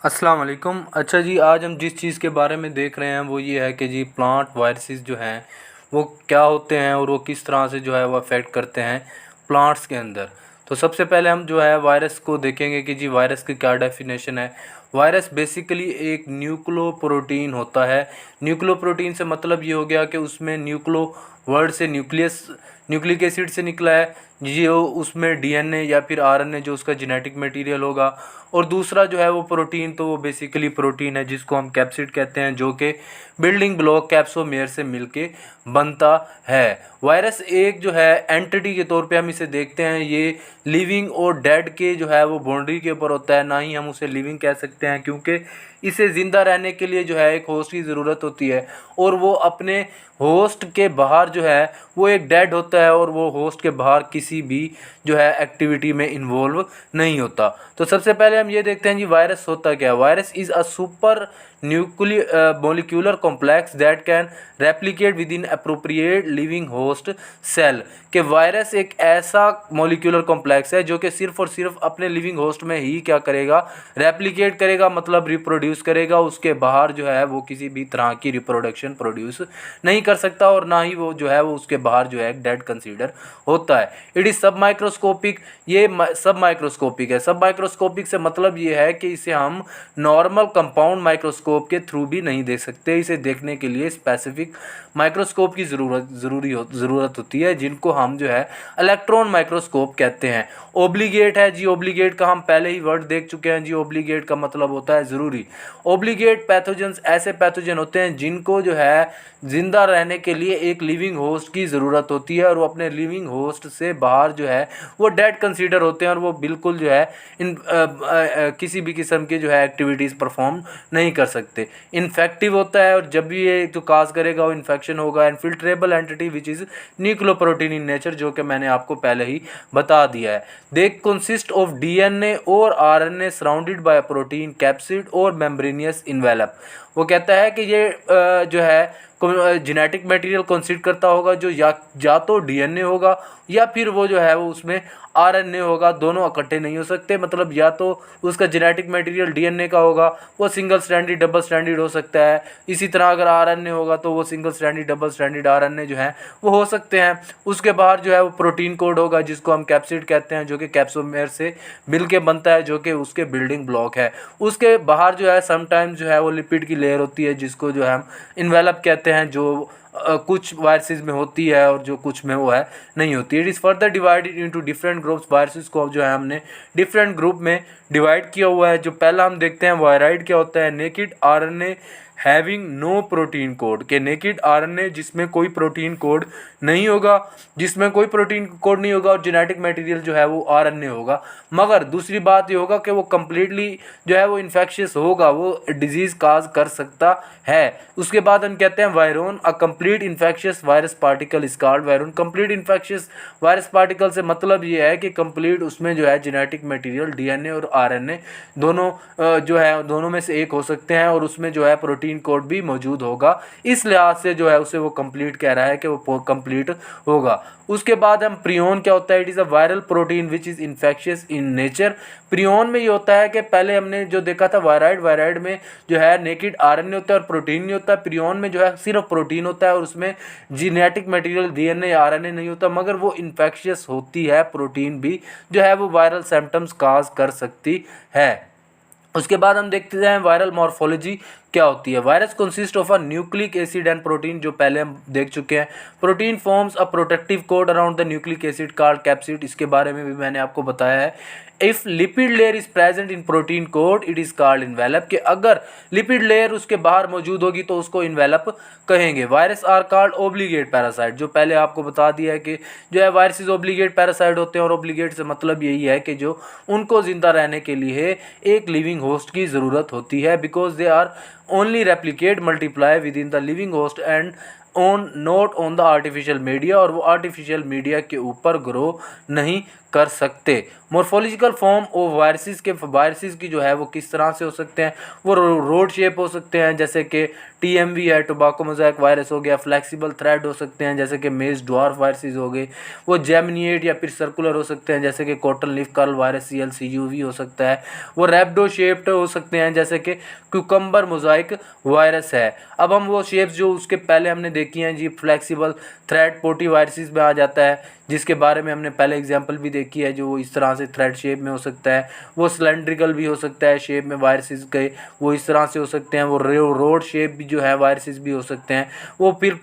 अस्सलाम वालेकुम। अच्छा जी, आज हम जिस चीज़ के बारे में देख रहे हैं वो ये है कि जी प्लांट वायरसेस जो हैं वो क्या होते हैं और वो किस तरह से जो है वो अफेक्ट करते हैं प्लांट्स के अंदर। तो सबसे पहले हम जो है वायरस को देखेंगे कि जी वायरस की क्या डेफिनेशन है। वायरस बेसिकली एक न्यूक्लियोप्रोटीन होता है। न्यूक्लियोप्रोटीन से मतलब ये हो गया कि उसमें न्यूक्लियो वर्ड से न्यूक्लिक एसिड से निकला है। जो उसमें डीएनए या फिर आरएनए जो उसका जेनेटिक मटेरियल होगा, और दूसरा जो है वो प्रोटीन, तो वो बेसिकली प्रोटीन है जिसको हम कैप्सिड कहते हैं, जो कि बिल्डिंग ब्लॉक कैप्सोमेयर से मिलके बनता है। वायरस एक जो है एंटिटी के तौर पे हम इसे देखते हैं। ये लिविंग और डेड के जो है वो बाउंड्री के ऊपर होता है, ना ही हम उसे लिविंग कह सकते हैं, क्योंकि इसे ज़िंदा रहने के लिए जो है एक होस्ट की ज़रूरत होती है, और वो अपने होस्ट के बाहर जो है वो एक डेड होता है, और वो होस्ट के बाहर किसी भी जो है एक्टिविटी में इन्वॉल्व नहीं होता। तो सबसे पहले हम ये देखते हैं जी वायरस होता क्या है। Virus is a super molecular complex that can replicate within appropriate living host cell. कि वायरस एक ऐसा मोलिकुलर कॉम्प्लेक्स है जो कि सिर्फ और सिर्फ अपने लिविंग होस्ट में ही क्या करेगा, रेप्लिकेट करेगा, मतलब रिप्रोड्यूस करेगा। उसके बाहर जो है वो किसी भी तरह की रिप्रोडक्शन प्रोड्यूस नहीं कर सकता, और ना ही वो जो है वो उसके बाहर जो है डेड कंसीडर होता है। इट इज़ सब माइक्रोस्कोपिक। ये सब माइक्रोस्कोपिक है। सब माइक्रोस्कोपिक से मतलब ये है कि इसे हम नॉर्मल कंपाउंड माइक्रोस्कोप के थ्रू भी नहीं देख सकते। इसे देखने के लिए स्पेसिफिक माइक्रोस्कोप की ज़रूरत होती है, जिनको हम जो है इलेक्ट्रॉन माइक्रोस्कोप कहते हैं। ओब्लिगेट है जी। ओब्लिगेट का हम पहले ही वर्ड देख चुके हैं जी। ओब्लिगेट का मतलब होता है ज़रूरी। ओब्लिगेट पैथोजेंस ऐसे पैथोजन होते हैं जिनको जो है ज़िंदा रहने के लिए एक लिविंग होस्ट की ज़रूरत होती है, और वो अपने लिविंग होस्ट से बाहर जो है वो डेड कंसीडर होते हैं, और वो बिल्कुल जो है किसी भी किस्म की जो है एक्टिविटीज़ परफॉर्म नहीं कर सकते। इन्फेक्टिव होता है, और जब भी ये तो काज करेगा वो इन्फेक्शन होगा। Infiltrable entity which is nucleoprotein in nature, जो कि मैंने आपको पहले ही बता दिया है। दे कंसिस्ट ऑफ डीएनए और RNA surrounded by protein capsid और मेम्ब्रेनियस इन्वेलप। वो कहता है कि ये जो है जेनेटिक मटेरियल कंसिस्ट करता होगा जो या तो डीएनए होगा या फिर वो जो है वो उसमें आरएनए होगा। दोनों इकट्ठे नहीं हो सकते, मतलब या तो उसका जेनेटिक मटेरियल डीएनए का होगा, वो सिंगल स्ट्रैंडेड डबल स्ट्रैंडेड हो सकता है। इसी तरह अगर आरएनए होगा तो वो single stranded double stranded RNA जो है वो हो सकते हैं। उसके बाहर जो है वो प्रोटीन कोड होगा जिसको हम कैप्सिड कहते हैं, जो कि कैप्सोमेयर से मिल के बनता है, जो कि उसके बिल्डिंग ब्लॉक है। उसके बाहर जो है समटाइम्स जो है वो लिपिड की लेयर होती है जिसको जो है हम इन्वेलप कहते हैं, जो कुछ वायरसेस में होती है और जो कुछ में वो है नहीं होती। It is further divided into different groups. Viruses को जो है हमने डिफरेंट ग्रुप में डिवाइड किया हुआ है। जो पहला हम देखते हैं वायराइड क्या होता है। Naked RNA having no protein coat. के नेकेड आरएनए जिसमें कोई प्रोटीन कोड नहीं होगा, जिसमें कोई प्रोटीन कोड नहीं होगा, और जेनेटिक मटेरियल जो है वो आरएनए होगा। मगर दूसरी बात ये होगा कि वो कम्प्लीटली जो है वो इन्फेक्शियस होगा, वो डिजीज़ काज कर सकता है। उसके बाद हम कहते हैं virion. A complete infectious virus particle is called virion. Complete infectious virus particle से मतलब ये है कि कंप्लीट उसमें जो है जेनेटिक मटेरियल डीएनए और आरएनए दोनों जो है दोनों में से एक हो सकते हैं, और उसमें जो है प्रोटीन कोड भी मौजूद होगा। इस लिहाज से जो है उसे वो कंप्लीट कह रहा है कि वो कंप्लीट होगा। उसके बाद हम प्रियोन क्या होता है। It is a viral protein which is infectious in nature. Prion में ये होता है कि पहले हमने जो देखा था वायराइड में जो है नेकेड आरएनए होता है और प्रोटीन नहीं होता। प्रियोन में जो है सिर्फ प्रोटीन होता है और उसमें जीनेटिक मटेरियल डीएनए या आरएनए नहीं होता, मगर वो इन्फेक्शियस होती है। प्रोटीन भी जो है वो वायरल सिम्टम्स काज कर सकती है। उसके बाद हम देखते हैं वायरल मॉर्फोलॉजी क्या होती है। Virus consist of a nucleic acid and protein, जो पहले हम देख चुके हैं। Protein forms a protective code around the nucleic acid called capsid. इसके बारे में भी मैंने आपको बताया है। If lipid layer is present in protein code it is called envelope. कि अगर लिपिड लेयर उसके बाहर मौजूद होगी तो उसको इन्वेलप कहेंगे। Virus are called obligate parasite. जो पहले आपको बता दिया है कि जो है वायरसेस ओब्लिगेट पैरासाइट होते हैं, और ओब्लिगेट से मतलब यही है कि जो उनको जिंदा रहने के लिए एक लिविंग होस्ट की ज़रूरत होती है, because they are only replicate multiply within the living host and on not on the artificial media. और वो आर्टिफिशियल मीडिया के ऊपर ग्रो नहीं कर सकते। मॉर्फोलॉजिकल फॉर्म ऑफ वायरसेस की जो है वो किस तरह से हो सकते हैं, वो रोड शेप हो सकते हैं, जैसे कि TMV है, टोबैको मोज़ेक वायरस हो गया। फ्लेक्सिबल थ्रेड हो सकते हैं, जैसे कि मेज ड्वार्फ वायरसेस हो गए। वो जेमिनिएट या फिर सर्कुलर हो सकते हैं, जैसे कि cotton leaf curl virus CLCUV हो सकता है। वो रैप्डो शेप्ड हो सकते हैं, जैसे कि क्यूकम्बर मोज़ाइक वायरस है। अब हम वो शेप्स जो उसके पहले हमने देखी हैं जी, फ्लेक्सिबल थ्रेड पोटी वायरसेस में आ जाता है, जिसके बारे में हमने पहले एग्जांपल भी देखी है, जो इस तरह से थ्रेड शेप में हो सकता है। वो सिलेंड्रिकल भी हो सकता है शेप में वायरसेस के, वो इस तरह से हो सकते हैं। वो रोड शेप भी जो है वायरसेस भी हो सकते हैं। वो फिर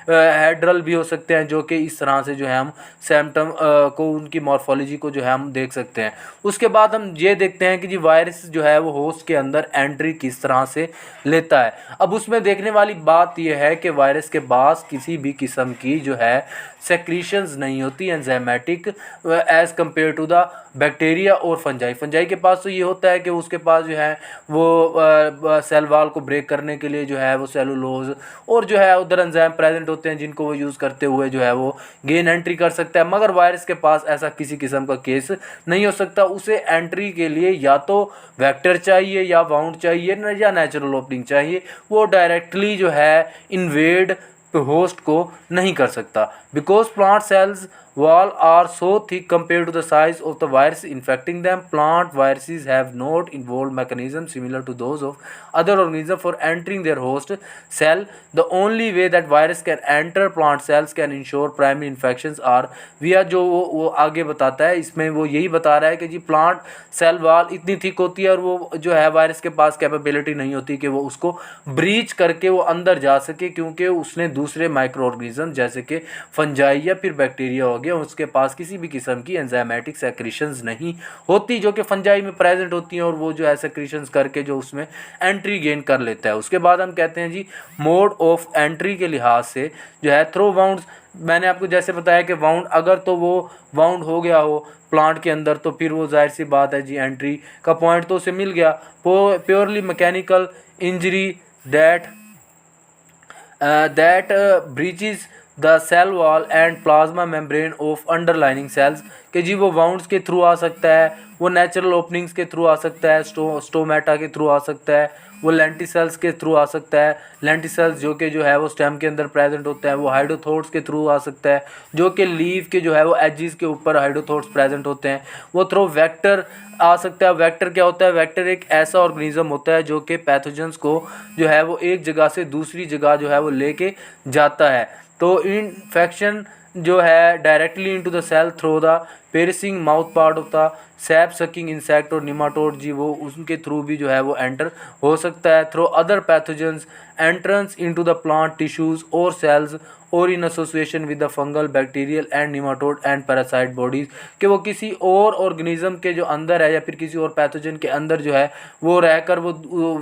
हेड्रल भी हो सकते हैं, जो कि इस तरह से जो है हम सिम्टम को, उनकी मॉर्फोलॉजी को जो है हम देख सकते हैं। उसके बाद हम ये देखते हैं कि जी वायरस जो है वो होस्ट के अंदर एंट्री किस तरह से लेता है। अब उसमें देखने वाली बात यह है कि वायरस के पास किसी भी किस्म की जो है सेक्रीशंस नहीं होती enzymatic as compared to the bacteria और फंजाई के पास तो ये होता है कि उसके पास जो है वो सेल वाल को ब्रेक करने के लिए जो है वो सेलुलोज और जो है उधर एंजाइम प्रेजेंट होते हैं, जिनको वो यूज़ करते हुए जो है वो गेन एंट्री कर सकता है। मगर वायरस के पास ऐसा किसी किस्म का केस नहीं हो सकता। उसे एंट्री के लिए या तो वेक्टर चाहिए या वाउंड चाहिए या नेचुरल ओपनिंग चाहिए। वो डायरेक्टली जो है इन्वेड होस्ट को नहीं कर सकता, because plant cells wall are so thick compared to the size of the virus infecting them. Plant viruses have not evolved mechanisms similar to those of other organisms for entering their host cell. The only way that virus can enter plant cells can ensure primary infections are via, जो वो आगे बताता है, इसमें वो यही बता रहा है कि जी प्लांट सेल वॉल इतनी थिक होती है और वो जो है वायरस के पास कैपेबिलिटी नहीं होती कि वो उसको ब्रीच करके वो अंदर जा सके, क्योंकि उसने दूसरे माइक्रो ऑर्गेनिज्म जैसे कि फंजाई या फिर बैक्टीरिया हो गया, उसके पास किसी भी किस्म की एंजाइमेटिक सेक्रीशंस नहीं होती, जो कि फंजाई में प्रेजेंट होती हैं, और वो जो है सेक्रीशंस करके जो उसमें एंट्री गेन कर लेता है। उसके बाद हम कहते हैं जी मोड ऑफ एंट्री के लिहाज से जो है थ्रो वाउंड्स, मैंने आपको जैसे बताया कि वाउंड अगर तो वो वाउंड हो गया हो प्लांट के अंदर तो फिर वो जाहिर सी बात है जी एंट्री का पॉइंट तो उसे मिल गया। Purely mechanical injury that breaches the cell wall and plasma membrane of underlining cells, कि जी वो वाउंड्स के थ्रू आ सकता है, वो नेचुरल ओपनिंग्स के थ्रू आ सकता है, स्टोमेटा के थ्रू आ सकता है, वो लेंटिसेल्स के थ्रू आ सकता है। लेंटिसेल्स जो कि जो है वो स्टेम के अंदर प्रेजेंट होता है। वो हाइड्रोथोट्स के थ्रू आ सकता है, जो कि लीफ के जो है वो एजिस के ऊपर हाइड्रोथोट्स प्रेजेंट होते हैं। वो थ्रू वेक्टर आ सकता है। वेक्टर क्या होता है? वेक्टर एक ऐसा ऑर्गेनिज्म होता है जो कि पैथोजेंस को जो है वो एक जगह से दूसरी जगह जो है वो लेके जाता है। तो इन्फेक्शन जो है directly into the cell through the piercing mouth part of the sap sucking insect और निमाटोड, जी वो उनके थ्रू भी जो है वो एंटर हो सकता है। Through other pathogens entrance into the plant tissues और सेल्स और in association with the fungal bacterial and nematode and parasite bodies, कि वो किसी और ऑर्गेनिज्म के जो अंदर है या फिर किसी और पैथोजन के अंदर जो है वो रहकर वो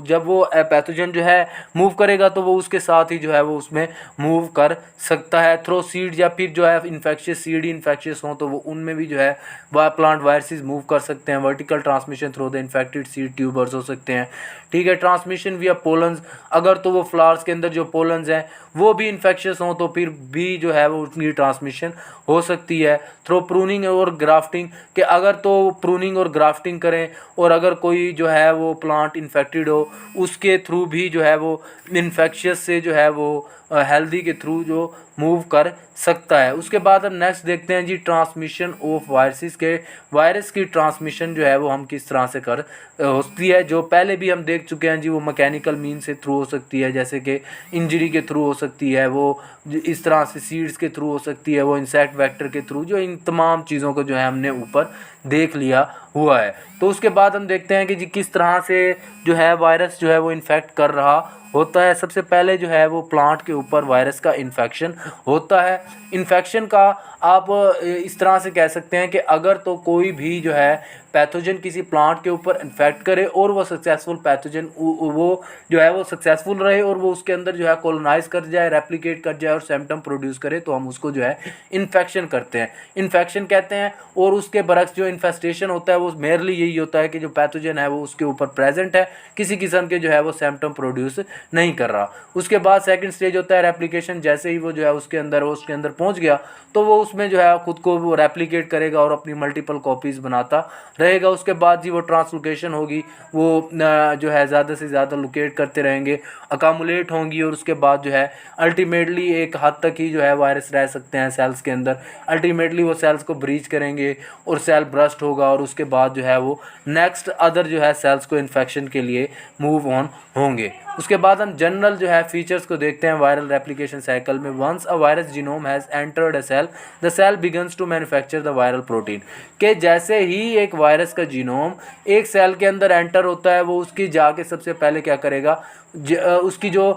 जब वो पैथोजन जो है मूव करेगा तो वो उसके साथ ही जो है वो उसमें मूव कर सकता है। थ्रो सीड या फिर जो है इन्फेक्शियस सीड इन्फेक्शियस हों तो वो उनमें भी जो है वह प्लांट वायरसेस मूव कर सकते हैं। Vertical transmission through the infected seed tubers हो सकते हैं। ठीक है, ट्रांसमिशन विया पोलन्स, अगर तो वो फ्लावर्स के अंदर जो पोलन्स हैं वो भी इन्फेक्शियस हों तो फिर भी जो है वो उनकी ट्रांसमिशन हो सकती है। थ्रो प्रूनिंग और ग्राफ्टिंग, कि अगर तो प्रूनिंग और ग्राफ्टिंग करें और अगर कोई जो है वो प्लांट इन्फेक्टेड हो उसके थ्रू भी जो है वो इन्फेक्शियस से जो है वो हेल्दी के थ्रू जो मूव कर सकता है। उसके बाद हम नेक्स्ट देखते हैं जी ट्रांसमिशन ऑफ वायरसेस के। वायरस की ट्रांसमिशन जो है वो हम किस तरह से कर होती है, जो पहले भी हम देख चुके हैं जी। वो मैकेनिकल मीन से थ्रू हो सकती है, जैसे कि इंजरी के थ्रू हो सकती है, वो इस तरह से सीड्स के थ्रू हो सकती है, वो इंसेक्ट वेक्टर के थ्रू, जो इन तमाम चीज़ों को जो है हमने ऊपर देख लिया हुआ है। तो उसके बाद हम देखते हैं कि जी किस तरह से जो है वायरस जो है वो इन्फेक्ट कर रहा होता है। सबसे पहले जो है वो प्लांट के ऊपर वायरस का इन्फेक्शन होता है। इन्फेक्शन का आप इस तरह से कह सकते हैं कि अगर तो कोई भी जो है पैथोजन किसी प्लांट के ऊपर इन्फेक्ट करे और वो सक्सेसफुल पैथोजन वो जो है वो सक्सेसफुल रहे और वो उसके अंदर जो है कॉलोनाइज कर जाए, रेप्लिकेट कर जाए और सिम्टम प्रोड्यूस करे, तो हम उसको जो है इन्फेक्शन करते हैं, इन्फेक्शन कहते हैं। और उसके बरक्स जो इन्फेस्टेशन होता है वो मेरली यही होता है कि जो पैथोजन है वो उसके ऊपर प्रेजेंट है, किसी किस्म के जो है वो सिम्टम प्रोड्यूस नहीं कर रहा। उसके बाद सेकंड स्टेज होता है रेप्लिकेशन। जैसे ही वो जो है उसके अंदर पहुंच गया तो वो उसमें जो है खुद को वो रेप्लिकेट करेगा और अपनी मल्टीपल कॉपीज़ बनाता रहेगा। उसके बाद जी वो ट्रांसलोकेशन होगी, वो जो है ज़्यादा से ज़्यादा लोकेट करते रहेंगे, अकामुलेट होंगी और उसके बाद जो है अल्टीमेटली एक हद तक ही जो है वायरस रह सकते हैं सेल्स के अंदर। अल्टीमेटली वो सेल्स को ब्रीच करेंगे और सेल ब्रस्ट होगा और उसके बाद जो है वो नेक्स्ट अदर जो है सेल्स को इन्फेक्शन के लिए मूव ऑन होंगे। उसके बाद हम जनरल जो है फीचर्स को देखते हैं वायरल रेप्लिकेशन साइकिल में। Once a virus genome has entered a cell, the cell begins to manufacture the viral protein. कि जैसे ही एक वायरस का जीनोम एक सेल के अंदर एंटर होता है, वो उसकी जाके सबसे पहले क्या करेगा, उसकी जो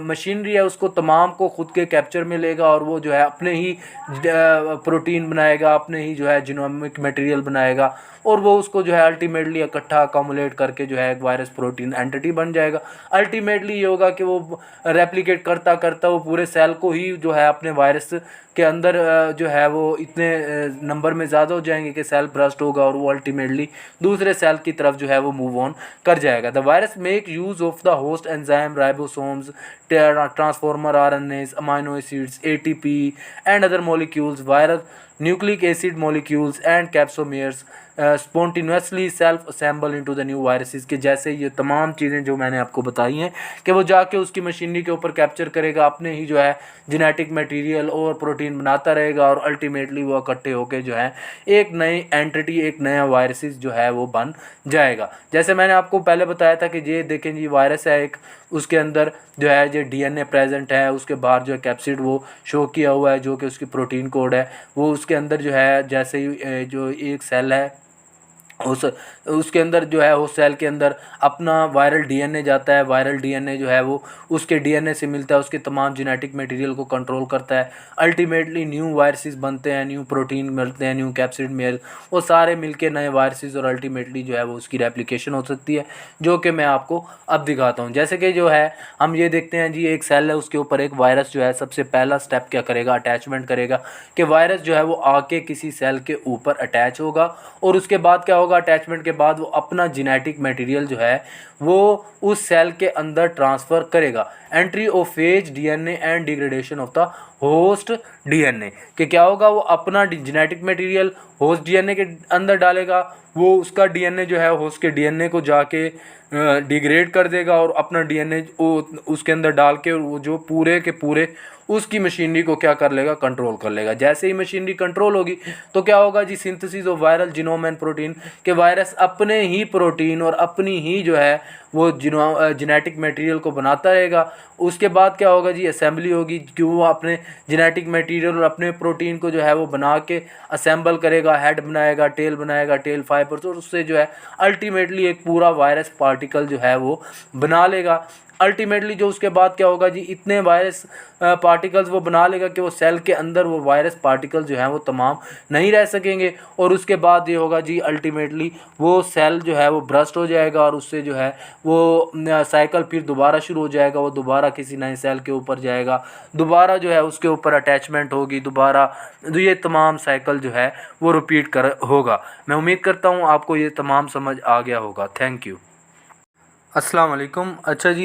मशीनरी है उसको तमाम को खुद के कैप्चर में लेगा और वो जो है अपने ही प्रोटीन बनाएगा, अपने ही जो है जीनोमिक मटेरियल बनाएगा और वो उसको जो है अल्टीमेटली इकट्ठा अकोमुलेट करके जो है एक वायरस प्रोटीन एंटिटी बन जाएगा। अल्टीमेटली ये होगा कि वो रेप्लिकेट करता करता वो पूरे सेल को ही जो है अपने वायरस के अंदर जो है वो इतने नंबर में ज़्यादा हो जाएंगे कि सेल ब्रस्ट होगा और वो अल्टीमेटली दूसरे सेल की तरफ जो है वो मूव ऑन कर जाएगा। The virus make use of the host enzyme, ribosomes, transformer RNAs, amino acids, ATP and other molecules, viral nucleic acid molecules and capsomeres spontaneously self assemble into the new viruses. के जैसे ये तमाम चीज़ें जो मैंने आपको बताई हैं कि वो जाके उसकी मशीनरी के ऊपर कैप्चर करेगा, अपने ही जो है जेनेटिक मटेरियल और प्रोटीन बनाता रहेगा और अल्टीमेटली वो इकट्ठे होकर जो है एक नई एंटिटी, एक नया वायरसेस जो है वो बन जाएगा। जैसे मैंने आपको पहले बताया था कि ये देखें जी वायरस है एक, उसके अंदर जो है ये DNA प्रेजेंट है, उसके बाहर जो है कैप्सिड वो शो किया हुआ है जो कि उसकी प्रोटीन कोड है। वो उसके अंदर जो है जैसे ही जो एक सेल है उसके अंदर जो है उस सेल के अंदर अपना वायरल DNA जाता है। वायरल DNA जो है वो उसके DNA से मिलता है, उसके तमाम जेनेटिक मटेरियल को कंट्रोल करता है। अल्टीमेटली न्यू वायरसेस बनते हैं, न्यू प्रोटीन मिलते हैं, न्यू कैप्सिड मेल, वो सारे मिलके नए वायरसेस और अल्टीमेटली जो है वो उसकी रेप्लिकेशन हो सकती है, जो कि मैं आपको अब दिखाता हूँ। जैसे कि जो है हम ये देखते हैं जी एक सेल है, उसके ऊपर एक वायरस जो है सबसे पहला स्टेप क्या करेगा, अटैचमेंट करेगा कि वायरस जो है वो आके किसी सेल के ऊपर अटैच होगा और उसके बाद क्या होगा, अटैचमेंट के बाद वो अपना जेनेटिक मटेरियल जो है वो उस सेल के अंदर ट्रांसफ़र करेगा। Entry of phase DNA and degradation of the host DNA कि क्या होगा, वो अपना जेनेटिक मटेरियल होस्ट DNA के अंदर डालेगा, वो उसका DNA जो है होस्ट के DNA को जाके डिग्रेड कर देगा और अपना DNA उसके अंदर डाल के वो जो पूरे के पूरे उसकी मशीनरी को क्या कर लेगा, कंट्रोल कर लेगा। जैसे ही मशीनरी कंट्रोल होगी तो क्या होगा जी, synthesis of viral genome and protein के वायरस अपने ही प्रोटीन और अपनी ही जो है वो जेनेटिक मटेरियल को बनाता रहेगा। उसके बाद क्या होगा जी, असेंबली होगी कि वो अपने जेनेटिक मटेरियल और अपने प्रोटीन को जो है वो बना के असेंबल करेगा, हेड बनाएगा, टेल फाइबर्स और उससे जो है अल्टीमेटली एक पूरा वायरस पार्टिकल जो है वो बना लेगा। अल्टीमेटली जो उसके बाद क्या होगा जी, इतने वायरस पार्टिकल्स वो बना लेगा कि वो सेल के अंदर वो वायरस पार्टिकल जो हैं वो तमाम नहीं रह सकेंगे और उसके बाद ये होगा जी अल्टीमेटली वो सेल जो है वो ब्रस्ट हो जाएगा और उससे जो है वो साइकिल फिर दोबारा शुरू हो जाएगा। वो दोबारा किसी नए सेल के ऊपर जाएगा, दोबारा जो है उसके ऊपर अटैचमेंट होगी, दोबारा तो ये तमाम साइकिल जो है वो रिपीट कर होगा। मैं उम्मीद करता हूँ आपको ये तमाम समझ आ गया होगा। Thank you. अस्सलाम वालेकुम। अच्छा जी।